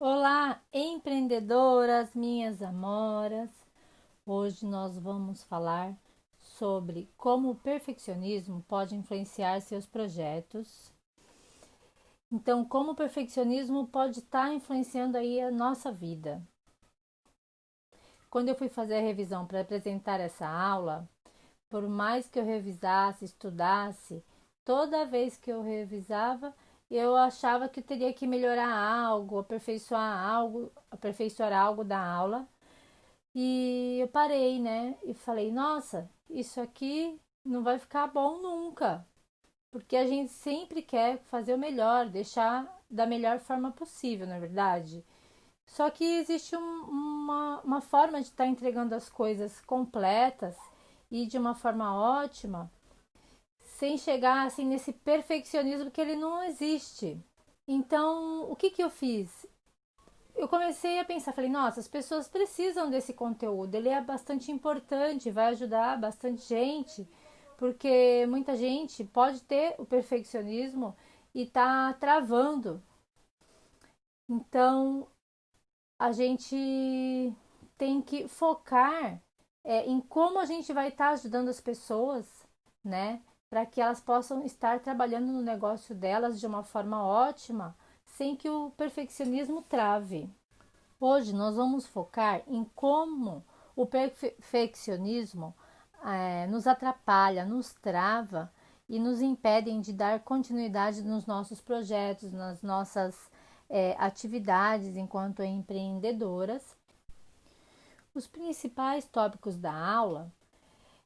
Olá, empreendedoras, minhas amoras. Hoje nós vamos falar sobre como o perfeccionismo pode influenciar seus projetos. Então, como o perfeccionismo pode estar influenciando aí a nossa vida. Quando eu fui fazer a revisão para apresentar essa aula, por mais que eu revisasse, estudasse, toda vez que eu revisava, eu achava que eu teria que melhorar algo, aperfeiçoar algo da aula. E eu parei, né? E falei, nossa, isso aqui não vai ficar bom nunca. Porque a gente sempre quer fazer o melhor, deixar da melhor forma possível, na verdade. Só que existe uma forma de estar entregando as coisas completas e de uma forma ótima, sem chegar assim nesse perfeccionismo que ele não existe. Então, o que eu fiz? Eu comecei a pensar, falei, nossa, as pessoas precisam desse conteúdo, ele é bastante importante, vai ajudar bastante gente, porque muita gente pode ter o perfeccionismo e tá travando. Então, a gente tem que focar em como a gente vai estar ajudando as pessoas, né, para que elas possam estar trabalhando no negócio delas de uma forma ótima, sem que o perfeccionismo trave. Hoje nós vamos focar em como o perfeccionismo nos atrapalha, nos trava e nos impedem de dar continuidade nos nossos projetos, nas nossas atividades enquanto empreendedoras. Os principais tópicos da aula,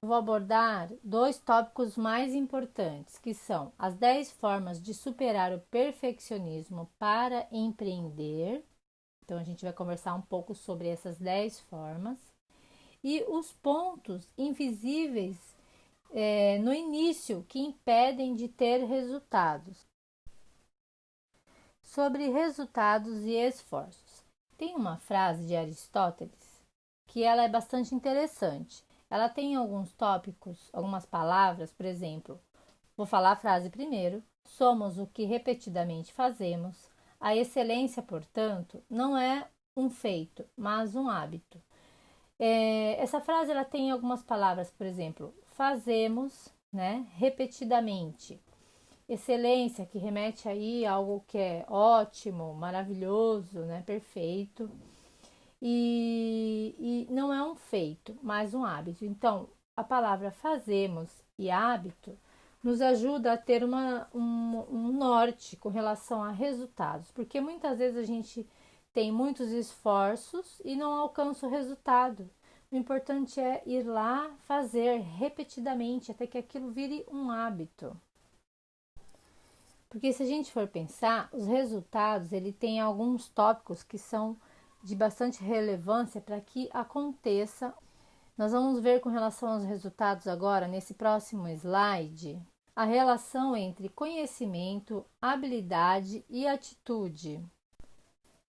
eu vou abordar dois tópicos mais importantes, que são as 10 formas de superar o perfeccionismo para empreender. Então, a gente vai conversar um pouco sobre essas 10 formas e os pontos invisíveis no início que impedem de ter resultados. Sobre resultados e esforços. Tem uma frase de Aristóteles que ela é bastante interessante. Ela tem alguns tópicos, algumas palavras, por exemplo, vou falar a frase primeiro. Somos o que repetidamente fazemos. A excelência, portanto, não é um feito, mas um hábito. Essa frase ela tem algumas palavras, por exemplo, fazemos, né, repetidamente. Excelência, que remete aí a algo que é ótimo, maravilhoso, né, perfeito. E não é um feito, mas um hábito. Então, a palavra fazemos e hábito nos ajuda a ter um norte com relação a resultados, porque muitas vezes a gente tem muitos esforços e não alcança o resultado. O importante é ir lá fazer repetidamente até que aquilo vire um hábito. Porque se a gente for pensar, os resultados, ele tem alguns tópicos que são de bastante relevância para que aconteça. Nós vamos ver com relação aos resultados agora, nesse próximo slide, a relação entre conhecimento, habilidade e atitude.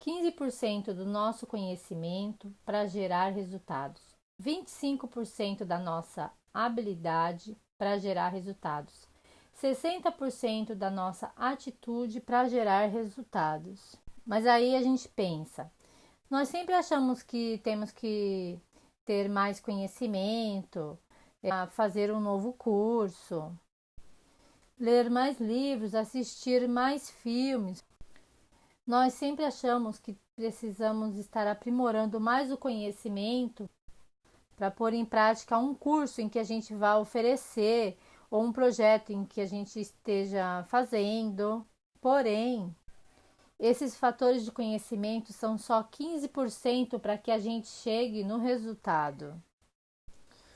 15% do nosso conhecimento para gerar resultados, 25% da nossa habilidade para gerar resultados, 60% da nossa atitude para gerar resultados. Mas aí a gente pensa, nós sempre achamos que temos que ter mais conhecimento, fazer um novo curso, ler mais livros, assistir mais filmes. Nós sempre achamos que precisamos estar aprimorando mais o conhecimento para pôr em prática um curso em que a gente vai oferecer ou um projeto em que a gente esteja fazendo. Porém, esses fatores de conhecimento são só 15% para que a gente chegue no resultado.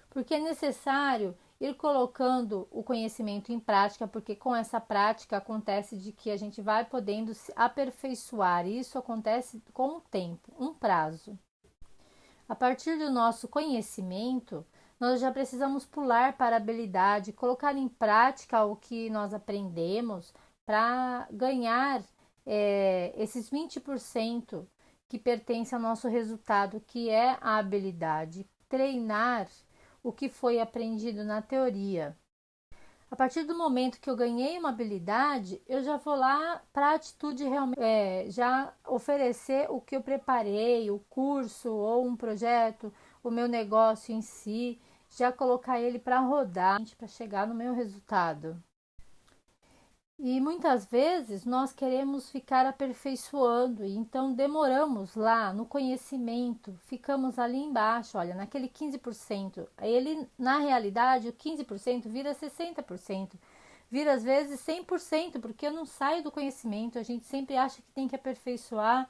Porque é necessário ir colocando o conhecimento em prática, porque com essa prática acontece de que a gente vai podendo se aperfeiçoar, e isso acontece com o tempo, um prazo. A partir do nosso conhecimento, nós já precisamos pular para a habilidade, colocar em prática o que nós aprendemos para ganhar esses 20% que pertence ao nosso resultado, que é a habilidade, treinar o que foi aprendido na teoria. A partir do momento que eu ganhei uma habilidade, eu já vou lá para a atitude realmente, já oferecer o que eu preparei, o curso ou um projeto, o meu negócio em si, já colocar ele para rodar, para chegar no meu resultado. E muitas vezes nós queremos ficar aperfeiçoando, e então demoramos lá no conhecimento, ficamos ali embaixo, olha, naquele 15%. Ele, na realidade, o 15% vira 60%, vira às vezes 100%, porque eu não saio do conhecimento, a gente sempre acha que tem que aperfeiçoar.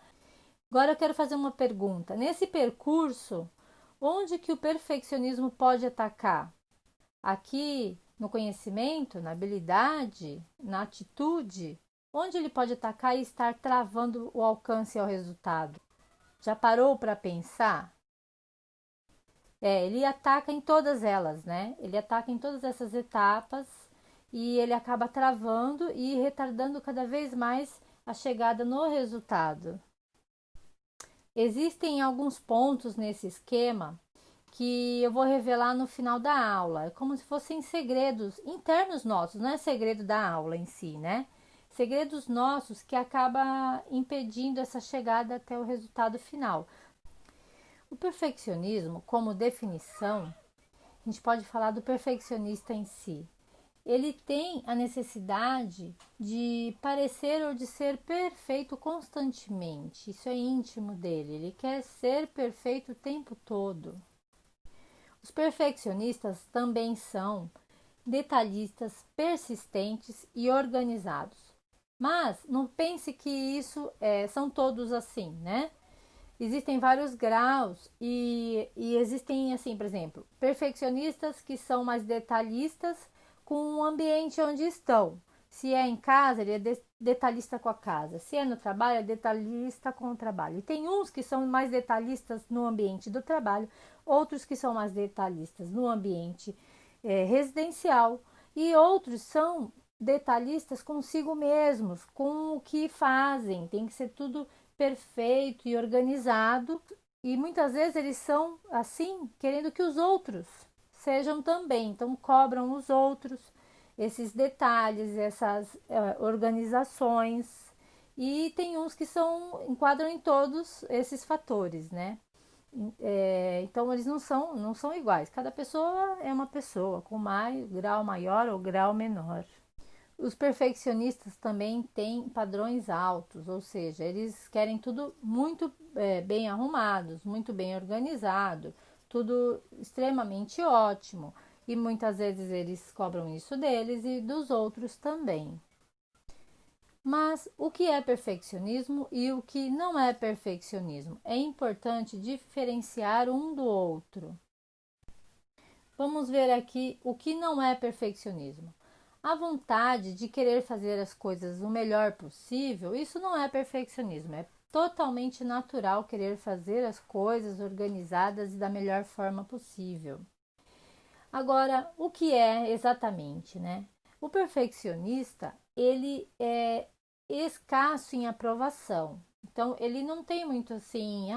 Agora eu quero fazer uma pergunta. Nesse percurso, onde que o perfeccionismo pode atacar? Aqui no conhecimento, na habilidade, na atitude, onde ele pode atacar e estar travando o alcance ao resultado? Já parou para pensar? Ele ataca em todas elas, né? Ele ataca em todas essas etapas e ele acaba travando e retardando cada vez mais a chegada no resultado. Existem alguns pontos nesse esquema que eu vou revelar no final da aula. É como se fossem segredos internos nossos, não é segredo da aula em si, né? Segredos nossos que acaba impedindo essa chegada até o resultado final. O perfeccionismo, como definição, a gente pode falar do perfeccionista em si. Ele tem a necessidade de parecer ou de ser perfeito constantemente. Isso é íntimo dele. Ele quer ser perfeito o tempo todo. Os perfeccionistas também são detalhistas, persistentes e organizados. Mas não pense que isso são todos assim, né? Existem vários graus e existem, assim, por exemplo, perfeccionistas que são mais detalhistas com o ambiente onde estão. Se é em casa, ele é detalhista com a casa. Se é no trabalho, é detalhista com o trabalho. E tem uns que são mais detalhistas no ambiente do trabalho, outros que são mais detalhistas no ambiente residencial, e outros são detalhistas consigo mesmos, com o que fazem. Tem que ser tudo perfeito e organizado. E muitas vezes eles são assim, querendo que os outros sejam também. Então cobram os outros esses detalhes, essas organizações. E tem uns que enquadram em todos esses fatores, né? Então eles não são iguais. Cada pessoa é uma pessoa com grau maior ou grau menor. Os perfeccionistas também têm padrões altos, ou seja, eles querem tudo muito bem arrumados, muito bem organizado, tudo extremamente ótimo. E muitas vezes eles cobram isso deles e dos outros também. Mas o que é perfeccionismo e o que não é perfeccionismo? É importante diferenciar um do outro. Vamos ver aqui o que não é perfeccionismo. A vontade de querer fazer as coisas o melhor possível, isso não é perfeccionismo, é totalmente natural querer fazer as coisas organizadas e da melhor forma possível. Agora, o que é exatamente, né? O perfeccionista, ele é escasso em aprovação. Então, ele não tem muito assim,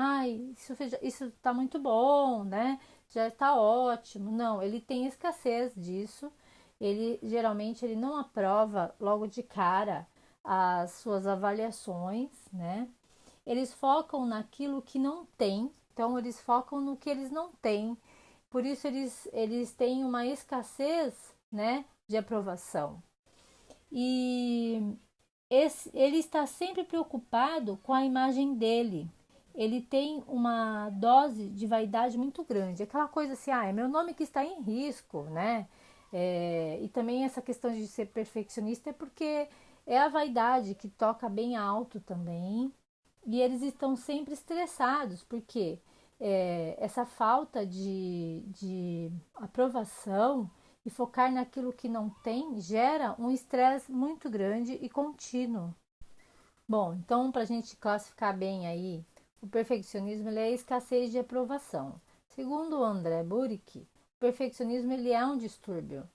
isso tá muito bom, né? Já está ótimo. Não, ele tem escassez disso. Ele geralmente ele não aprova logo de cara as suas avaliações, né? Eles focam naquilo que não tem, então eles focam no que eles não têm. Por isso eles têm uma escassez, né, de aprovação. E ele está sempre preocupado com a imagem dele. Ele tem uma dose de vaidade muito grande. Aquela coisa assim, é meu nome que está em risco, né? E também essa questão de ser perfeccionista é porque é a vaidade que toca bem alto também. E eles estão sempre estressados, porque essa falta de aprovação e focar naquilo que não tem gera um estresse muito grande e contínuo. Bom, então para a gente classificar bem aí, o perfeccionismo ele é a escassez de aprovação. Segundo o André Burick, o perfeccionismo ele é um distúrbio,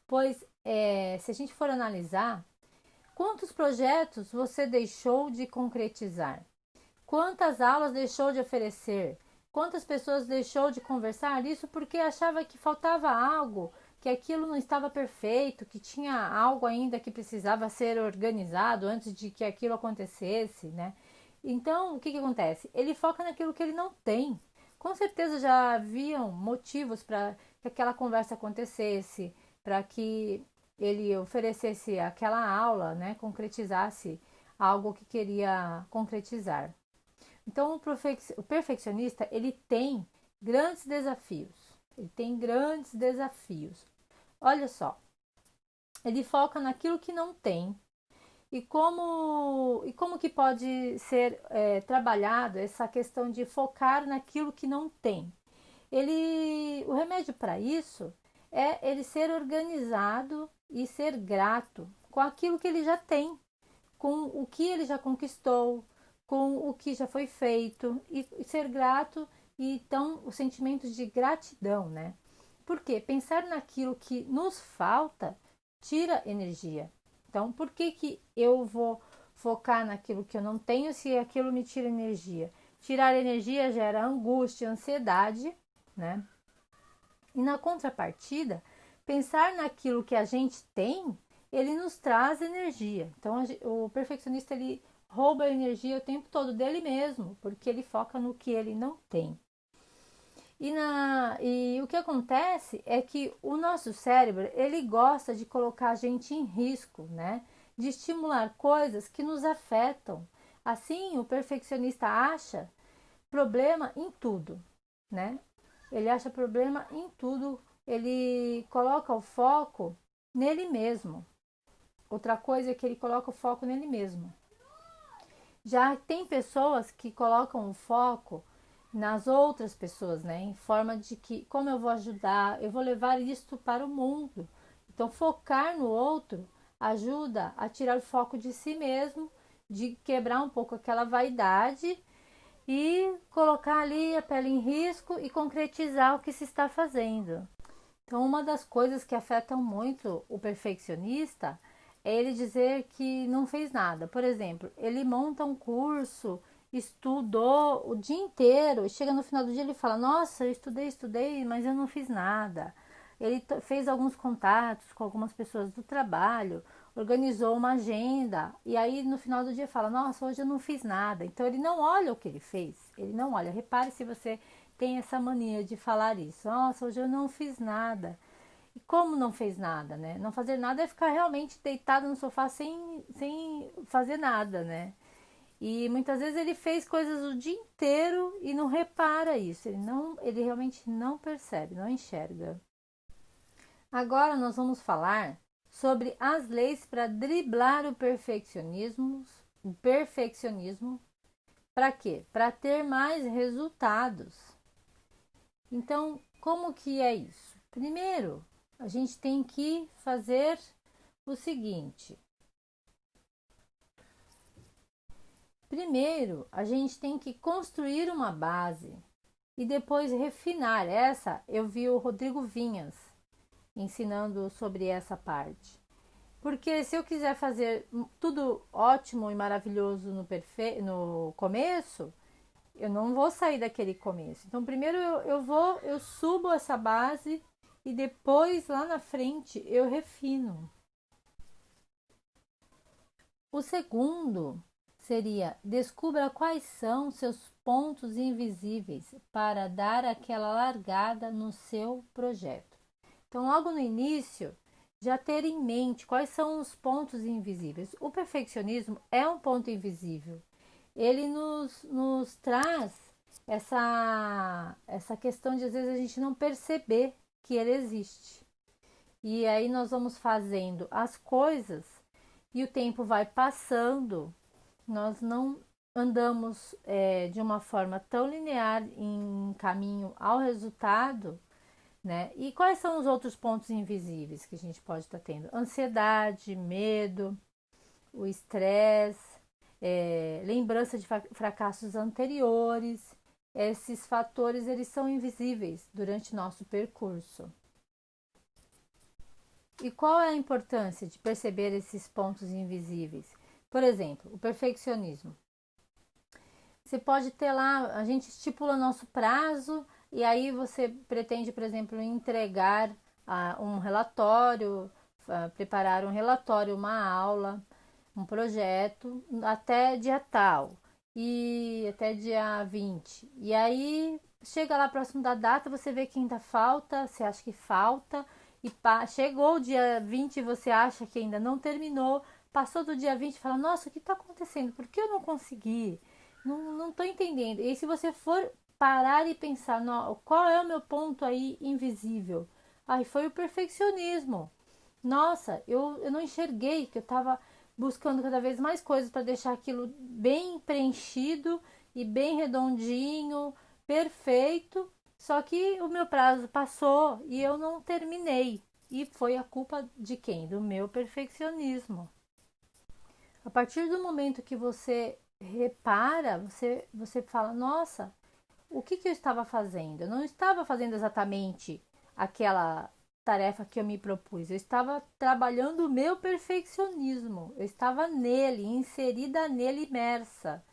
pois se a gente for analisar, quantos projetos você deixou de concretizar? Quantas aulas deixou de oferecer? Quantas pessoas deixou de conversar? Isso porque achava que faltava algo, que aquilo não estava perfeito, que tinha algo ainda que precisava ser organizado antes de que aquilo acontecesse, né? Então, o que acontece? Ele foca naquilo que ele não tem. Com certeza já haviam motivos para que aquela conversa acontecesse, para que ele oferecesse aquela aula, né? Concretizasse algo que queria concretizar. Então, o perfeccionista, ele tem grandes desafios. Ele tem grandes desafios. Olha só, ele foca naquilo que não tem e como que pode ser trabalhado essa questão de focar naquilo que não tem. O remédio para isso é ele ser organizado e ser grato com aquilo que ele já tem, com o que ele já conquistou, com o que já foi feito e ser grato e então o sentimento de gratidão, né? Porque pensar naquilo que nos falta tira energia. Então, por que que eu vou focar naquilo que eu não tenho se aquilo me tira energia? Tirar energia gera angústia, ansiedade, né? E na contrapartida, pensar naquilo que a gente tem, ele nos traz energia. Então, o perfeccionista ele rouba a energia o tempo todo dele mesmo, porque ele foca no que ele não tem. E o que acontece é que o nosso cérebro ele gosta de colocar a gente em risco, né? De estimular coisas que nos afetam. Assim, o perfeccionista acha problema em tudo, né? Ele acha problema em tudo, ele coloca o foco nele mesmo. Outra coisa é que ele coloca o foco nele mesmo. Já tem pessoas que colocam o foco nas outras pessoas, né? Em forma de que, como eu vou ajudar, eu vou levar isto para o mundo. Então, focar no outro ajuda a tirar o foco de si mesmo, de quebrar um pouco aquela vaidade e colocar ali a pele em risco e concretizar o que se está fazendo. Então, uma das coisas que afetam muito o perfeccionista é ele dizer que não fez nada. Por exemplo, ele monta um curso, estudou o dia inteiro e chega no final do dia ele fala: Nossa, eu estudei, mas eu não fiz nada. Ele fez alguns contatos com algumas pessoas do trabalho, organizou uma agenda e aí no final do dia fala: Nossa, hoje eu não fiz nada. Então ele não olha o que ele fez, ele não olha. Repare se você tem essa mania de falar isso: Nossa, hoje eu não fiz nada. E como não fez nada, né? Não fazer nada é ficar realmente deitado no sofá sem fazer nada, né? E muitas vezes ele fez coisas o dia inteiro e não repara isso. Ele realmente não percebe, não enxerga. Agora nós vamos falar sobre as leis para driblar o perfeccionismo. O perfeccionismo. Para quê? Para ter mais resultados. Então, como que é isso? Primeiro, a gente tem que fazer o seguinte. Primeiro, a gente tem que construir uma base e depois refinar. Essa eu vi o Rodrigo Vinhas ensinando sobre essa parte. Porque se eu quiser fazer tudo ótimo e maravilhoso no começo, eu não vou sair daquele começo. Então, primeiro eu subo essa base e depois lá na frente eu refino. O segundo seria: descubra quais são seus pontos invisíveis para dar aquela largada no seu projeto. Então, logo no início, já ter em mente quais são os pontos invisíveis. O perfeccionismo é um ponto invisível. Ele nos traz essa questão de às vezes a gente não perceber que ele existe. E aí nós vamos fazendo as coisas e o tempo vai passando, nós não andamos de uma forma tão linear em caminho ao resultado, né? E quais são os outros pontos invisíveis que a gente pode estar tendo? Ansiedade, medo, o estresse, lembrança de fracassos anteriores. Esses fatores eles são invisíveis durante nosso percurso. E qual é a importância de perceber esses pontos invisíveis? Por exemplo, o perfeccionismo. Você pode ter lá, a gente estipula nosso prazo e aí você pretende, por exemplo, entregar um relatório, preparar um relatório, uma aula, um projeto até dia tal e até dia 20. E aí chega lá próximo da data, você vê que ainda falta, você acha que falta, e chegou o dia 20 e você acha que ainda não terminou, passou do dia 20 e fala, nossa, o que está acontecendo? Por que eu não consegui? Não estou entendendo. E se você for parar e pensar, qual é o meu ponto aí invisível? Aí foi o perfeccionismo. Nossa, eu não enxerguei que eu estava buscando cada vez mais coisas para deixar aquilo bem preenchido e bem redondinho, perfeito. Só que o meu prazo passou e eu não terminei. E foi a culpa de quem? Do meu perfeccionismo. A partir do momento que você repara, você fala: nossa, o que eu estava fazendo? Eu não estava fazendo exatamente aquela tarefa que eu me propus. Eu estava trabalhando o meu perfeccionismo. Eu estava nele, inserida nele, imersa.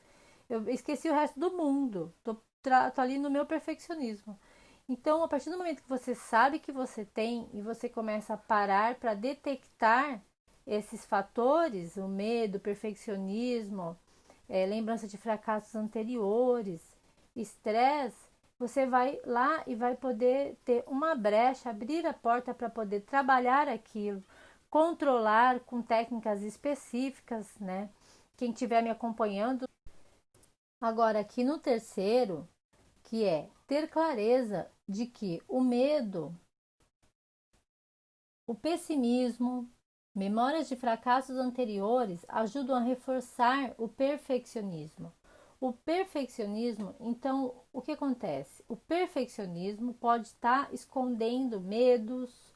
Eu esqueci o resto do mundo. Tô ali no meu perfeccionismo. Então, a partir do momento que você sabe que você tem e você começa a parar para detectar esses fatores, o medo, o perfeccionismo, lembrança de fracassos anteriores, estresse, você vai lá e vai poder ter uma brecha, abrir a porta para poder trabalhar aquilo, controlar com técnicas específicas, né? Quem estiver me acompanhando. Agora, aqui no terceiro, que é ter clareza de que o medo, o pessimismo, memórias de fracassos anteriores ajudam a reforçar o perfeccionismo. O perfeccionismo, então, o que acontece? O perfeccionismo pode estar escondendo medos,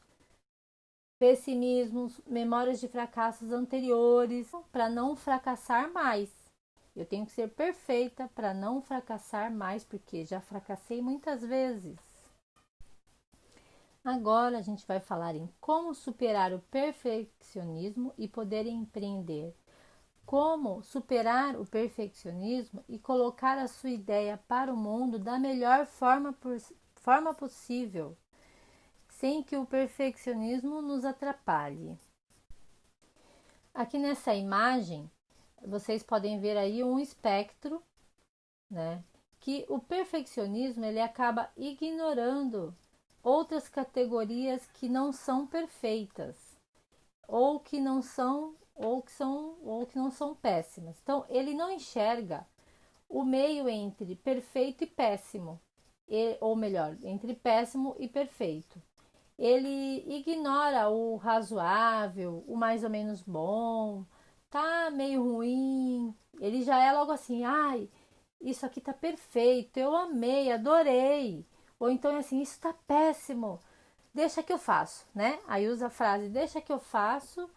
pessimismos, memórias de fracassos anteriores, para não fracassar mais. Eu tenho que ser perfeita para não fracassar mais, porque já fracassei muitas vezes. Agora a gente vai falar em como superar o perfeccionismo e poder empreender. Como superar o perfeccionismo e colocar a sua ideia para o mundo da melhor forma possível, sem que o perfeccionismo nos atrapalhe. Aqui nessa imagem, vocês podem ver aí um espectro, né? Que o perfeccionismo ele acaba ignorando outras categorias que não são perfeitas ou que não são ou que não são péssimas. Então ele não enxerga o meio entre perfeito e péssimo, ou melhor, entre péssimo e perfeito. Ele ignora o razoável, o mais ou menos bom, tá meio ruim. Ele já é logo assim, ai, isso aqui tá perfeito, eu amei, adorei. Ou então é assim, isso tá péssimo, deixa que eu faço, né? Aí usa a frase, deixa que eu faço,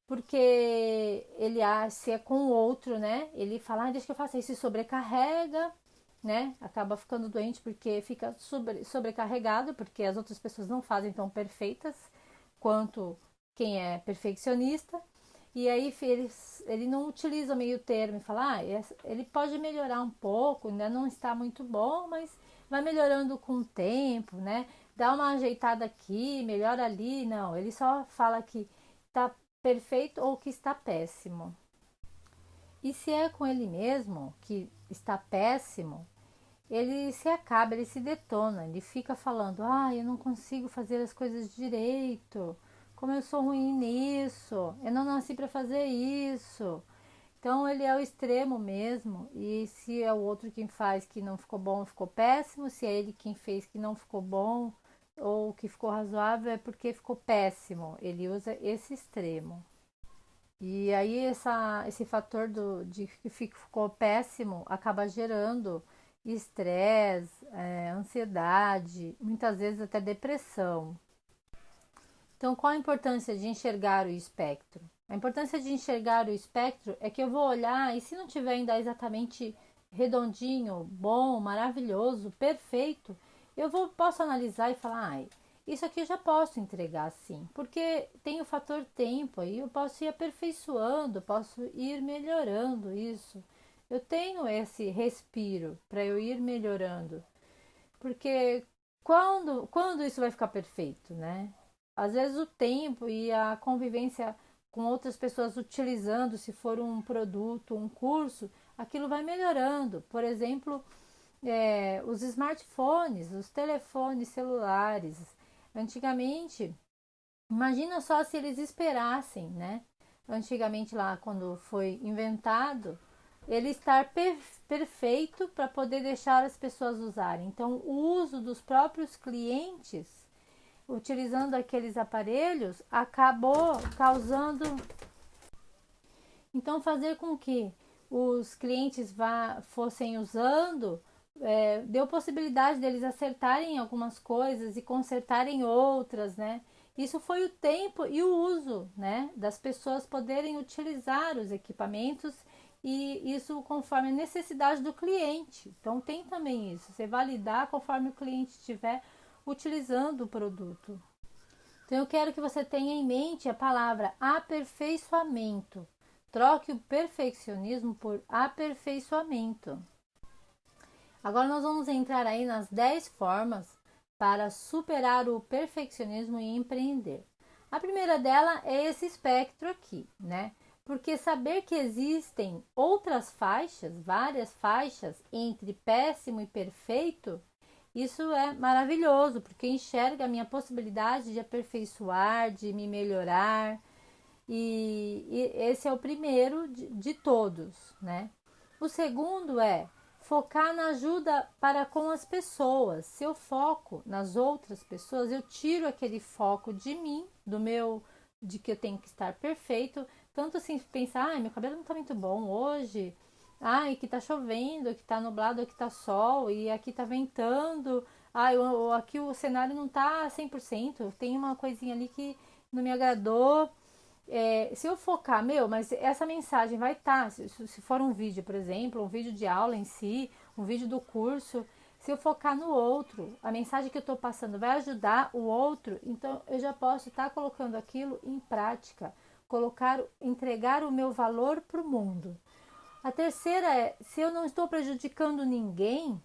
porque ele se é com o outro, né? Ele fala, deixa que eu faço, aí se sobrecarrega, né? Acaba ficando doente porque fica sobrecarregado, porque as outras pessoas não fazem tão perfeitas quanto quem é perfeccionista. E aí ele não utiliza o meio termo e fala, ele pode melhorar um pouco, ainda não está muito bom, mas vai melhorando com o tempo, né? Dá uma ajeitada aqui, melhora ali. Não, ele só fala que está perfeito ou que está péssimo. E se é com ele mesmo que está péssimo, ele se acaba, ele se detona, ele fica falando: eu não consigo fazer as coisas direito, como eu sou ruim nisso, eu não nasci para fazer isso. Então ele é o extremo mesmo, e se é o outro quem faz que não ficou bom, ficou péssimo, se é ele quem fez que não ficou bom ou que ficou razoável, é porque ficou péssimo. Ele usa esse extremo. E aí esse fator de que ficou péssimo acaba gerando estresse, ansiedade, muitas vezes até depressão. Então, qual a importância de enxergar o espectro? A importância de enxergar o espectro é que eu vou olhar e se não tiver ainda exatamente redondinho, bom, maravilhoso, perfeito, posso analisar e falar, isso aqui eu já posso entregar sim, porque tem o fator tempo aí, eu posso ir aperfeiçoando, posso ir melhorando isso. Eu tenho esse respiro para eu ir melhorando, porque quando isso vai ficar perfeito, né? às vezes o tempo e a convivência com outras pessoas utilizando, se for um produto, um curso, aquilo vai melhorando. Por exemplo, os smartphones, os telefones celulares. Antigamente, imagina só se eles esperassem, né? Antigamente lá, quando foi inventado, ele estar perfeito para poder deixar as pessoas usarem. Então, o uso dos próprios clientes utilizando aqueles aparelhos acabou causando, então fazer com que os clientes fossem usando, deu possibilidade deles acertarem algumas coisas e consertarem outras, né? Isso foi o tempo e o uso, né, das pessoas poderem utilizar os equipamentos, e isso conforme a necessidade do cliente. Então tem também isso, você validar conforme o cliente estiver utilizando o produto. Então eu quero que você tenha em mente a palavra aperfeiçoamento. Troque o perfeccionismo por aperfeiçoamento. Agora nós vamos entrar aí nas 10 formas para superar o perfeccionismo e empreender. A primeira dela é esse espectro aqui, né? Porque saber que existem outras faixas, várias faixas entre péssimo e perfeito, isso é maravilhoso, porque enxerga a minha possibilidade de aperfeiçoar, de me melhorar, e esse é o primeiro de todos, né? O segundo é focar na ajuda para com as pessoas. Se eu foco nas outras pessoas, eu tiro aquele foco de mim, de que eu tenho que estar perfeito. Tanto assim, pensar, meu cabelo não tá muito bom hoje, que tá chovendo, que tá nublado, que tá sol, e aqui tá ventando, aqui o cenário não tá 100%, tem uma coisinha ali que não me agradou. Se eu focar, mas essa mensagem vai estar, se for um vídeo, por exemplo, um vídeo de aula em si, um vídeo do curso, se eu focar no outro, a mensagem que eu estou passando vai ajudar o outro, então eu já posso estar colocando aquilo em prática, entregar o meu valor para o mundo. A terceira é, se eu não estou prejudicando ninguém,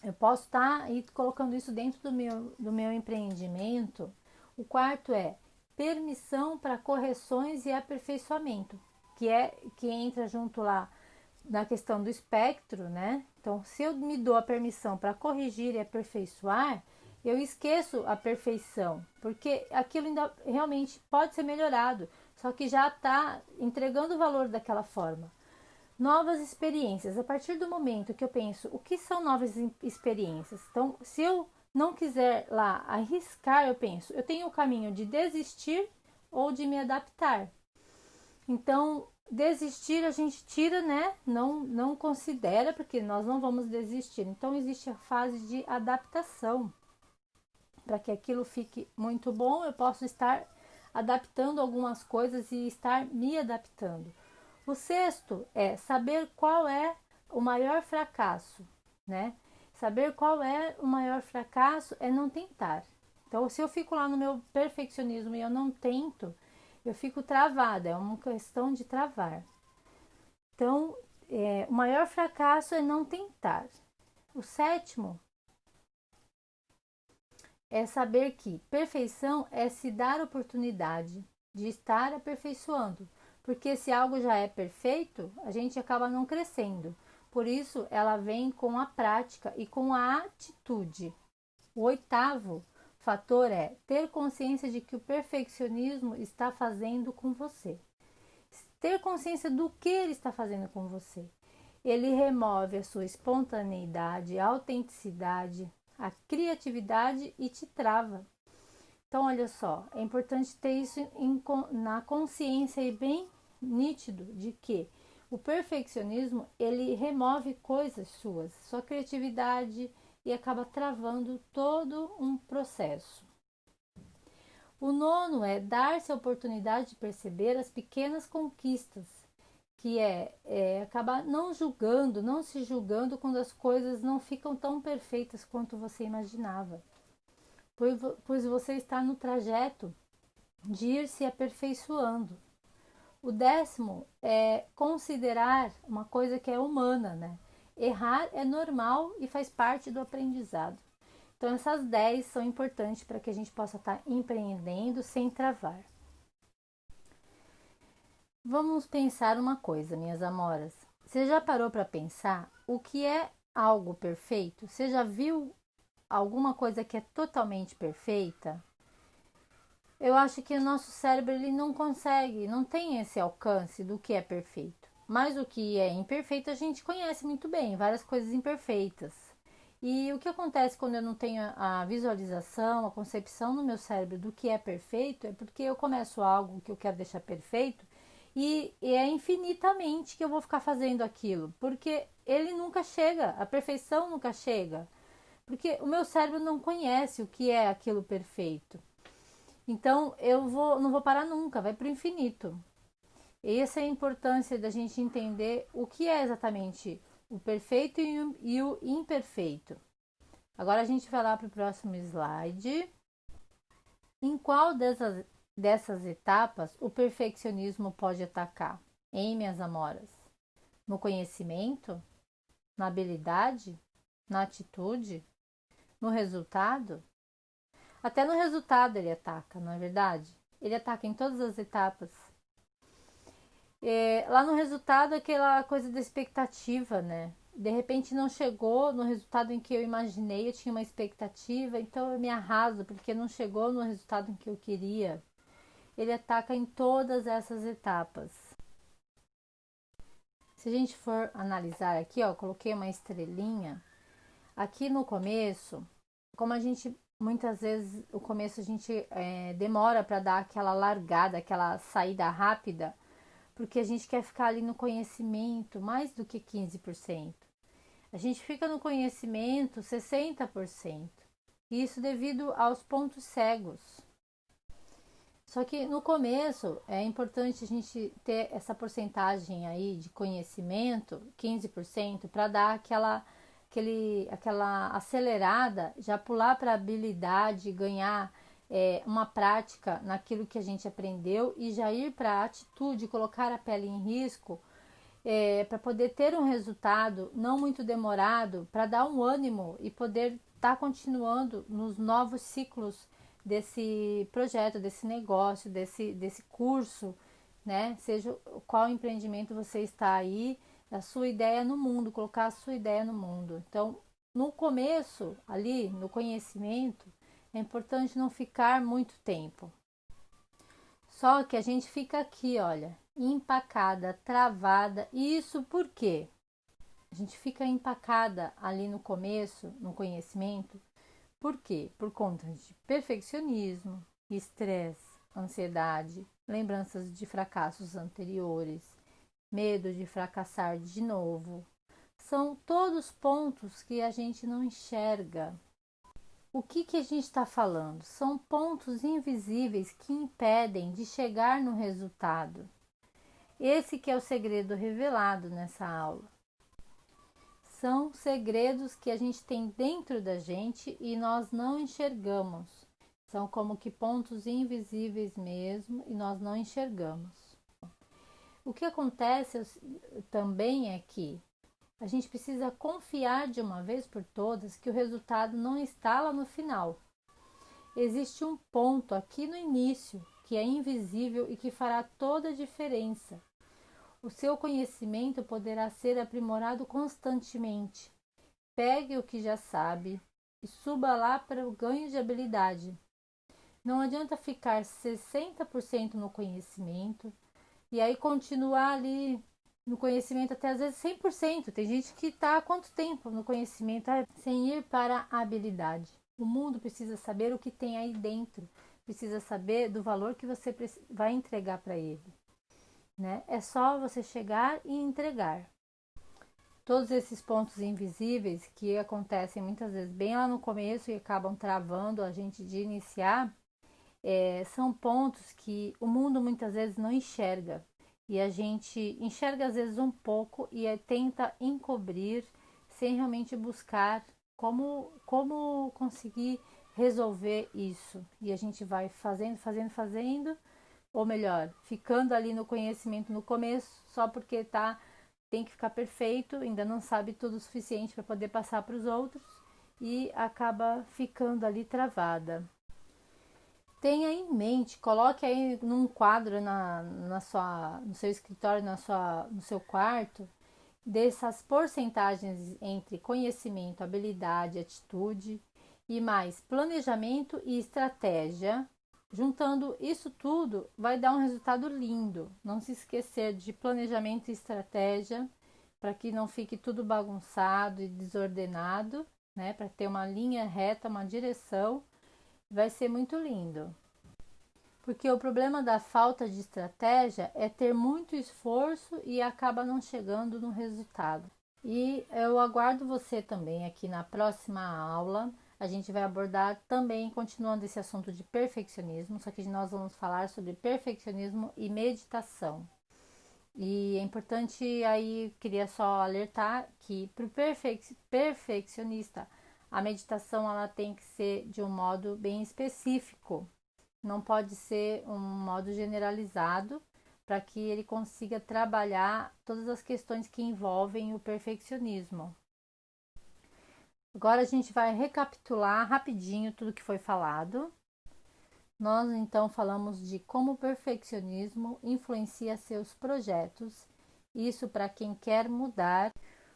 eu posso estar aí colocando isso dentro do meu empreendimento. O quarto é permissão para correções e aperfeiçoamento, que entra junto lá na questão do espectro, né? Então, se eu me dou a permissão para corrigir e aperfeiçoar, eu esqueço a perfeição, porque aquilo ainda realmente pode ser melhorado, só que já está entregando o valor daquela forma. Novas experiências. A partir do momento que eu penso, o que são novas experiências? Então, se eu não quiser lá arriscar, eu penso, eu tenho o caminho de desistir ou de me adaptar. Então, desistir a gente tira, né? Não considera, porque nós não vamos desistir. Então, existe a fase de adaptação. Para que aquilo fique muito bom, eu posso estar adaptando algumas coisas e estar me adaptando. O sexto é saber qual é o maior fracasso, né? Saber qual é o maior fracasso é não tentar. Então, se eu fico lá no meu perfeccionismo e eu não tento, eu fico travada, é uma questão de travar. Então, o maior fracasso é não tentar. O sétimo é saber que perfeição é se dar oportunidade de estar aperfeiçoando. Porque se algo já é perfeito, a gente acaba não crescendo. Por isso, ela vem com a prática e com a atitude. O oitavo fator é ter consciência de que o perfeccionismo está fazendo com você. Ter consciência do que ele está fazendo com você. Ele remove a sua espontaneidade, a autenticidade, a criatividade e te trava. Então, olha só, é importante ter isso na consciência e bem nítido de que o perfeccionismo ele remove coisas suas, sua criatividade, e acaba travando todo um processo. O nono é dar-se a oportunidade de perceber as pequenas conquistas, que acabar não julgando, não se julgando quando as coisas não ficam tão perfeitas quanto você imaginava, pois você está no trajeto de ir se aperfeiçoando. O décimo é considerar uma coisa que é humana, né? Errar é normal e faz parte do aprendizado. Então, essas 10 são importantes para que a gente possa estar empreendendo sem travar. Vamos pensar uma coisa, minhas amoras. Você já parou para pensar o que é algo perfeito? Você já viu alguma coisa que é totalmente perfeita? Eu acho que o nosso cérebro ele não consegue, não tem esse alcance do que é perfeito. Mas o que é imperfeito a gente conhece muito bem, várias coisas imperfeitas. E o que acontece quando eu não tenho a visualização, a concepção no meu cérebro do que é perfeito, é porque eu começo algo que eu quero deixar perfeito e é infinitamente que eu vou ficar fazendo aquilo, porque ele nunca chega, a perfeição nunca chega, porque o meu cérebro não conhece o que é aquilo perfeito. Então não vou parar nunca, vai para o infinito. E essa é a importância da gente entender o que é exatamente o perfeito e o imperfeito. Agora a gente vai lá para o próximo slide. Em qual dessas etapas o perfeccionismo pode atacar? Hein, minhas amoras? No conhecimento? Na habilidade? Na atitude? No resultado? Até no resultado ele ataca, não é verdade? Ele ataca em todas as etapas. Lá no resultado, aquela coisa da expectativa, né? De repente não chegou no resultado em que eu imaginei, eu tinha uma expectativa, então eu me arraso porque não chegou no resultado em que eu queria. Ele ataca em todas essas etapas. Se a gente for analisar aqui, ó, coloquei uma estrelinha. Aqui no começo, como a gente muitas vezes o começo a gente demora para dar aquela largada, aquela saída rápida, porque a gente quer ficar ali no conhecimento mais do que 15%. A gente fica no conhecimento 60%. Isso devido aos pontos cegos. Só que no começo é importante a gente ter essa porcentagem aí de conhecimento, 15%, para dar aquela acelerada, já pular para a habilidade, ganhar uma prática naquilo que a gente aprendeu e já ir para a atitude, colocar a pele em risco, para poder ter um resultado não muito demorado, para dar um ânimo e poder estar continuando nos novos ciclos desse projeto, desse negócio, desse curso, né? Seja qual empreendimento você está aí, a sua ideia no mundo, colocar a sua ideia no mundo. Então, no começo, ali, no conhecimento, é importante não ficar muito tempo. Só que a gente fica aqui, olha, empacada, travada. E isso por quê? A gente fica empacada ali no começo, no conhecimento. Por quê? Por conta de perfeccionismo, estresse, ansiedade, lembranças de fracassos anteriores, medo de fracassar de novo. São todos pontos que a gente não enxerga. O que a gente está falando? São pontos invisíveis que impedem de chegar no resultado. Esse que é o segredo revelado nessa aula. São segredos que a gente tem dentro da gente e nós não enxergamos. São como que pontos invisíveis mesmo e nós não enxergamos. O que acontece também é que a gente precisa confiar de uma vez por todas que o resultado não está lá no final. Existe um ponto aqui no início que é invisível e que fará toda a diferença. O seu conhecimento poderá ser aprimorado constantemente. Pegue o que já sabe e suba lá para o ganho de habilidade. Não adianta ficar 60% no conhecimento e aí continuar ali no conhecimento até às vezes 100%. Tem gente que está há quanto tempo no conhecimento sem ir para a habilidade. O mundo precisa saber o que tem aí dentro, precisa saber do valor que você vai entregar para ele. Né? É só você chegar e entregar. Todos esses pontos invisíveis que acontecem muitas vezes bem lá no começo e acabam travando a gente de iniciar, são pontos que o mundo muitas vezes não enxerga. E a gente enxerga às vezes um pouco e tenta encobrir sem realmente buscar como conseguir resolver isso. E a gente vai fazendo, ou melhor, ficando ali no conhecimento no começo, só porque tem que ficar perfeito, ainda não sabe tudo o suficiente para poder passar para os outros, e acaba ficando ali travada. Tenha em mente, coloque aí num quadro no seu escritório, no seu quarto, dessas porcentagens entre conhecimento, habilidade, atitude e mais planejamento e estratégia. Juntando isso tudo, vai dar um resultado lindo. Não se esquecer de planejamento e estratégia, para que não fique tudo bagunçado e desordenado, né? Para ter uma linha reta, uma direção, vai ser muito lindo. Porque o problema da falta de estratégia é ter muito esforço e acaba não chegando no resultado. E eu aguardo você também aqui na próxima aula. A gente vai abordar também, continuando esse assunto de perfeccionismo, só que nós vamos falar sobre perfeccionismo e meditação. E é importante aí, queria só alertar que para o perfeccionista, a meditação ela tem que ser de um modo bem específico, não pode ser um modo generalizado, para que ele consiga trabalhar todas as questões que envolvem o perfeccionismo. Agora a gente vai recapitular rapidinho tudo que foi falado. Nós então falamos de como o perfeccionismo influencia seus projetos. Isso para quem quer mudar.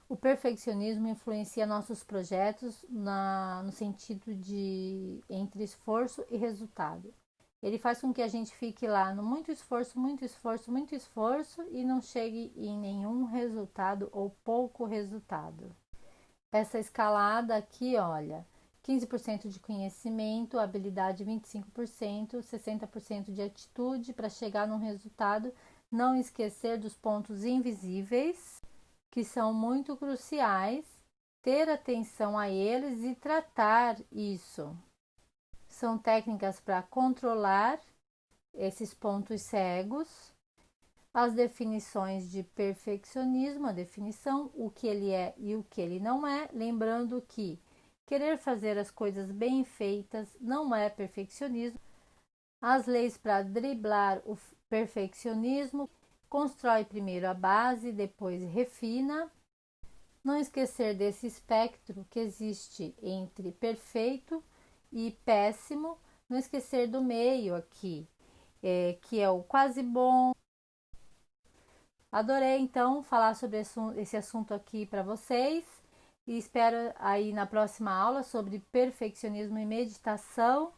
O perfeccionismo influencia nossos projetos no sentido de entre esforço e resultado. Ele faz com que a gente fique lá no muito esforço, muito esforço, muito esforço e não chegue em nenhum resultado ou pouco resultado. Essa escalada aqui, olha, 15% de conhecimento, habilidade 25%, 60% de atitude para chegar num resultado. Não esquecer dos pontos invisíveis, que são muito cruciais, ter atenção a eles e tratar isso. São técnicas para controlar esses pontos cegos. As definições de perfeccionismo, a definição, o que ele é e o que ele não é, lembrando que querer fazer as coisas bem feitas não é perfeccionismo. As leis para driblar o perfeccionismo, constrói primeiro a base, depois refina. Não esquecer desse espectro que existe entre perfeito e péssimo. Não esquecer do meio aqui, que é o quase bom. Adorei então falar sobre esse assunto aqui para vocês e espero aí na próxima aula sobre perfeccionismo e meditação.